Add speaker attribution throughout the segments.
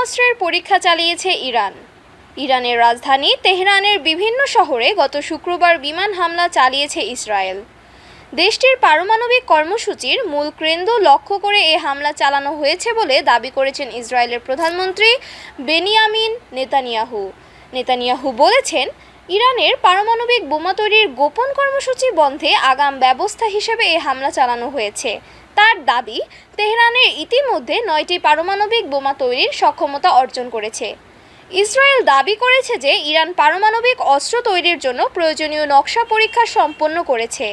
Speaker 1: অস্ত্রের পরীক্ষা চালিয়েছে ইরান। ইরানের রাজধানী তেহরানের বিভিন্ন শহরে গত শুক্রবার বিমান হামলা চালিয়েছে ইসরায়েল। দেশটির পারমাণবিক কর্মসূচির মূল কেন্দ্র লক্ষ্য করে এই হামলা চালানো হয়েছে বলে দাবি করেছেন ইসরায়েলের প্রধানমন্ত্রী বেনিয়ামিন নেতানিয়াহু বলেছেন, ইরানের পারমাণবিক বোমা তৈরির গোপন কর্মসূচি বন্ধে আগাম ব্যবস্থা হিসেবে এই হামলা চালানো হয়েছে। তার দাবি, তেহরানের ইতিমধ্যে 9টি পারমাণবিক বোমা তৈরির সক্ষমতা অর্জন করেছে। ইসরায়েল দাবি করেছে যে ইরান পারমাণবিক অস্ত্র তৈরির জন্য প্রয়োজনীয় নকশা পরীক্ষা সম্পন্ন করেছে।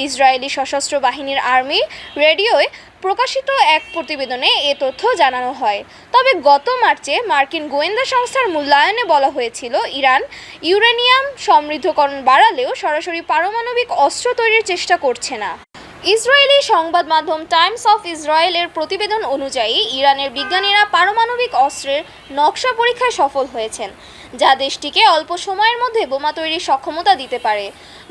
Speaker 1: ইসরায়েলি সশস্ত্র বাহিনীর আর্মি রেডিওয় প্রকাশিত এক প্রতিবেদনে এ তথ্য জানানো হয়। তবে গত মার্চে মার্কিন গোয়েন্দা সংস্থার মূল্যায়নে বলা হয়েছিল, ইরান ইউরেনিয়াম সমৃদ্ধকরণ বাড়ালেও সরাসরি পারমাণবিক অস্ত্র তৈরির চেষ্টা করছে না। ইসরায়েলি সংবাদ মাধ্যম টাইমস অফ ইসরায়েলের প্রতিবেদন অনুযায়ী ইরানের বিজ্ঞানীরা পারমাণবিক অস্ত্রের নকশা পরীক্ষায় সফল হয়েছেন, যা দেশটিকে অল্প সময়ের মধ্যে বোমা তৈরির সক্ষমতা দিতে পারে।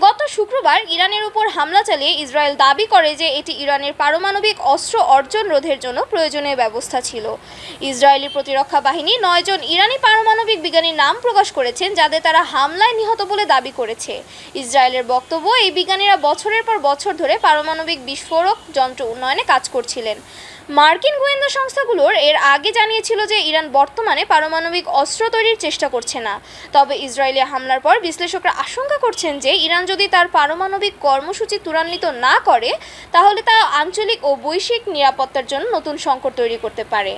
Speaker 1: গত শুক্রবার ইরানের উপর হামলা চালিয়ে ইসরায়েল দাবি করে যে এটি ইরানের পারমাণবিক অস্ত্র অর্জন রোধের জন্য প্রয়োজনীয় ব্যবস্থা ছিল। ইসরায়েলি প্রতিরক্ষা বাহিনী 9 জন ইরানি পারমাণবিক বিজ্ঞানীর নাম প্রকাশ করেছেন, যাদের তারা হামলায় নিহত বলে দাবি করেছে। ইসরায়েলের বক্তব্য, এই বিজ্ঞানীরা বছরের পর বছর ধরে পারমাণবিক বিস্ফোরক যন্ত্র উন্নয়নে কাজ করছিলেন। মার্কিন গোয়েন্দা সংস্থাগুলোর এর আগে জানিয়েছিল যে ইরান বর্তমানে পারমাণবিক অস্ত্র তৈরির চেষ্টা করছে না। তবে ইসরায়েলি হামলার পর বিশ্লেষকরা আশঙ্কা করছেন যে ইরান যদি তার পারমাণবিক কর্মসূচি ত্বরান্বিত না করে, তাহলে তা আঞ্চলিক ও বৈশ্বিক নিরাপত্তার জন্য নতুন সংকট তৈরি করতে পারে।